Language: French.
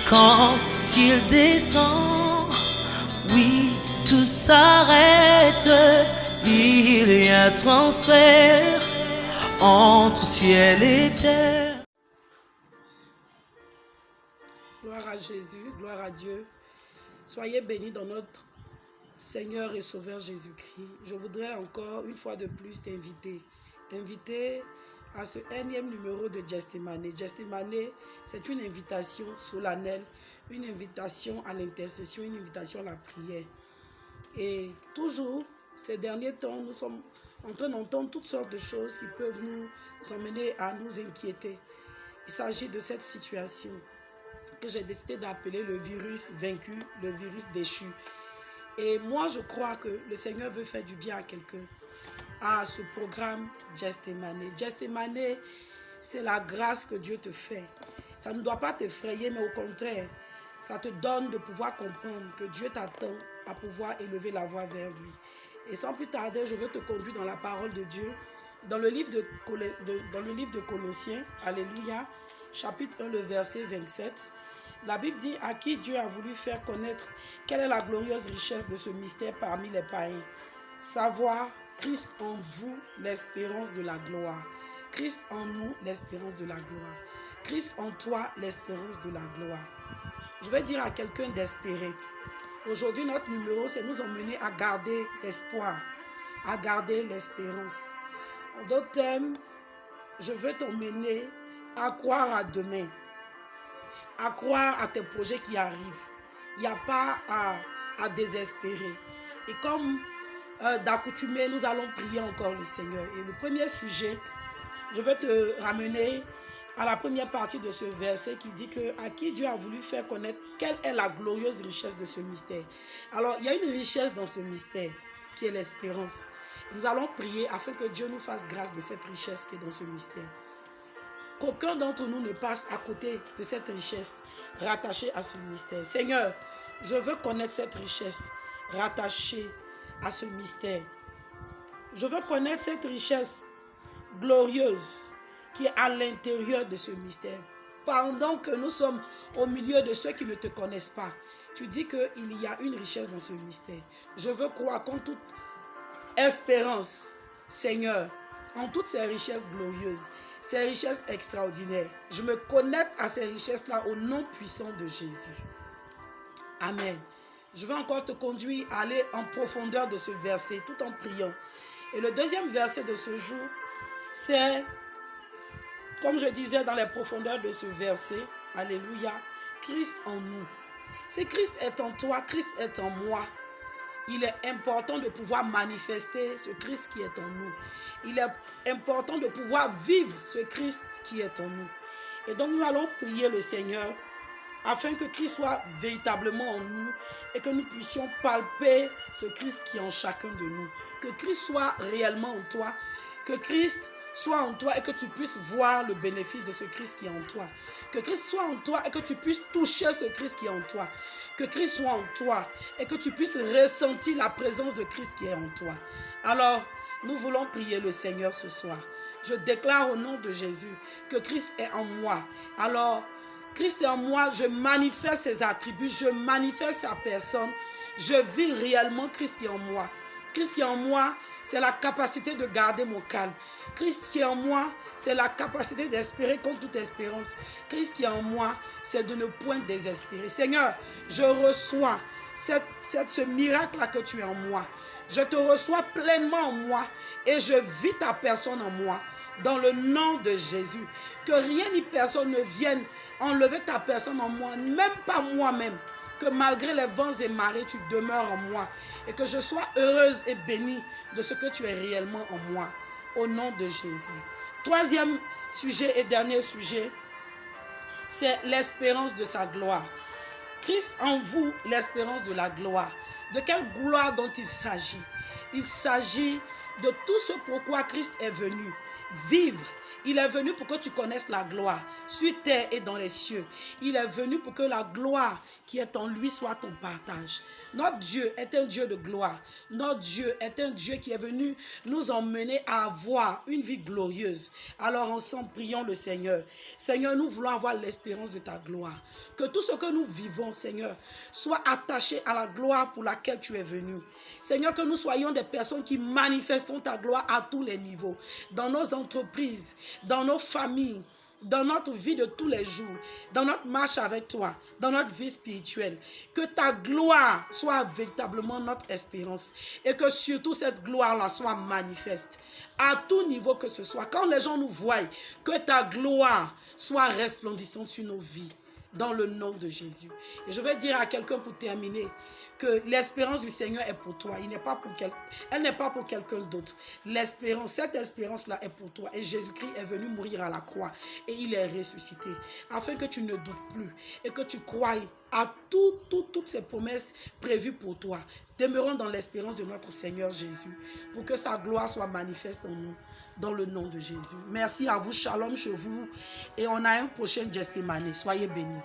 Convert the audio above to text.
Quand il descend, oui, tout s'arrête. Il y a transfert entre ciel et terre. Gloire à Jésus, gloire à Dieu. Soyez bénis dans notre Seigneur et Sauveur Jésus-Christ. Je voudrais encore une fois de plus t'inviter à ce énième numéro de Gestemane. Gestemane, c'est une invitation solennelle, une invitation à l'intercession, une invitation à la prière. Et toujours, ces derniers temps, nous sommes en train d'entendre toutes sortes de choses qui peuvent nous emmener à nous inquiéter. Il s'agit de cette situation que j'ai décidé d'appeler le virus vaincu, le virus déchu. Et moi, je crois que le Seigneur veut faire du bien à quelqu'un, à ce programme Gestemane. Gestemane, c'est la grâce que Dieu te fait. Ça ne doit pas t'effrayer, mais au contraire, ça te donne de pouvoir comprendre que Dieu t'attend à pouvoir élever la voix vers lui. Et sans plus tarder, je veux te conduire dans la parole de Dieu, dans le livre de Colossiens, alléluia, chapitre 1, le verset 27. La Bible dit à qui Dieu a voulu faire connaître quelle est la glorieuse richesse de ce mystère parmi les païens. Savoir Christ en vous, l'espérance de la gloire. Christ en nous, l'espérance de la gloire. Christ en toi, l'espérance de la gloire. Je vais dire à quelqu'un d'espérer. Aujourd'hui, notre numéro, c'est nous emmener à garder l'espoir, à garder l'espérance. En d'autres termes, je veux t'emmener à croire à demain, à croire à tes projets qui arrivent. Il n'y a pas à désespérer. Et comme d'accoutumé, nous allons prier encore le Seigneur. Et le premier sujet, je veux te ramener à la première partie de ce verset qui dit que à qui Dieu a voulu faire connaître quelle est la glorieuse richesse de ce mystère. Alors, il y a une richesse dans ce mystère qui est l'espérance. Nous allons prier afin que Dieu nous fasse grâce de cette richesse qui est dans ce mystère. Qu'aucun d'entre nous ne passe à côté de cette richesse rattachée à ce mystère. Seigneur, je veux connaître cette richesse rattachée à ce mystère. Je veux connaître cette richesse glorieuse qui est à l'intérieur de ce mystère. Pendant que nous sommes au milieu de ceux qui ne te connaissent pas, tu dis qu'il y a une richesse dans ce mystère. Je veux croire qu'en toute espérance, Seigneur, en toutes ces richesses glorieuses, ces richesses extraordinaires, je me connecte à ces richesses-là au nom puissant de Jésus. Amen. Je vais encore te conduire à aller en profondeur de ce verset tout en priant. Et le deuxième verset de ce jour, c'est, comme je disais dans les profondeurs de ce verset, alléluia, Christ en nous. Si Christ est en toi, Christ est en moi, il est important de pouvoir manifester ce Christ qui est en nous. Il est important de pouvoir vivre ce Christ qui est en nous. Et donc nous allons prier le Seigneur afin que Christ soit véritablement en nous et que nous puissions palper ce Christ qui est en chacun de nous. Que Christ soit réellement en toi, que Christ soit en toi et que tu puisses voir le bénéfice de ce Christ qui est en toi. Que Christ soit en toi et que tu puisses toucher ce Christ qui est en toi. Que Christ soit en toi et que tu puisses ressentir la présence de Christ qui est en toi. Alors, nous voulons prier le Seigneur ce soir. Je déclare au nom de Jésus que Christ est en moi. Alors, Christ est en moi, je manifeste ses attributs, je manifeste sa personne. Je vis réellement Christ qui est en moi. Christ qui est en moi, c'est la capacité de garder mon calme. Christ qui est en moi, c'est la capacité d'espérer contre toute espérance. Christ qui est en moi, c'est de ne point désespérer. Seigneur, je reçois ce miracle-là que tu es en moi. Je te reçois pleinement en moi et je vis ta personne en moi. Dans le nom de Jésus, que rien ni personne ne vienne enlever ta personne en moi, même pas moi-même. Que malgré les vents et marées, tu demeures en moi et que je sois heureuse et bénie de ce que tu es réellement en moi. Au nom de Jésus. Troisième sujet et dernier sujet, c'est l'espérance de sa gloire. Christ en vous, l'espérance de la gloire. De quelle gloire dont il s'agit? Il s'agit de tout ce pourquoi Christ est venu. Vivre Il est venu pour que tu connaisses la gloire sur terre et dans les cieux. Il est venu pour que la gloire qui est en lui soit ton partage. Notre Dieu est un Dieu de gloire. Notre Dieu est un Dieu qui est venu nous emmener à avoir une vie glorieuse. Alors ensemble, prions le Seigneur. Seigneur, nous voulons avoir l'espérance de ta gloire. Que tout ce que nous vivons, Seigneur, soit attaché à la gloire pour laquelle tu es venu. Seigneur, que nous soyons des personnes qui manifestons ta gloire à tous les niveaux, dans nos entreprises, dans nos familles, dans notre vie de tous les jours, dans notre marche avec toi, dans notre vie spirituelle. Que ta gloire soit véritablement notre espérance et que surtout cette gloire-là soit manifeste à tout niveau que ce soit. Quand les gens nous voient, que ta gloire soit resplendissante sur nos vies dans le nom de Jésus. Et je vais dire à quelqu'un pour terminer que l'espérance du Seigneur est pour toi. Elle n'est pas pour quelqu'un d'autre. L'espérance, cette espérance-là est pour toi. Et Jésus-Christ est venu mourir à la croix et il est ressuscité. Afin que tu ne doutes plus et que tu croies à toutes ces promesses prévues pour toi. Demeurons dans l'espérance de notre Seigneur Jésus pour que sa gloire soit manifeste en nous. Dans le nom de Jésus. Merci à vous. Shalom chez vous. Et on a un prochain Gestimani. Soyez bénis.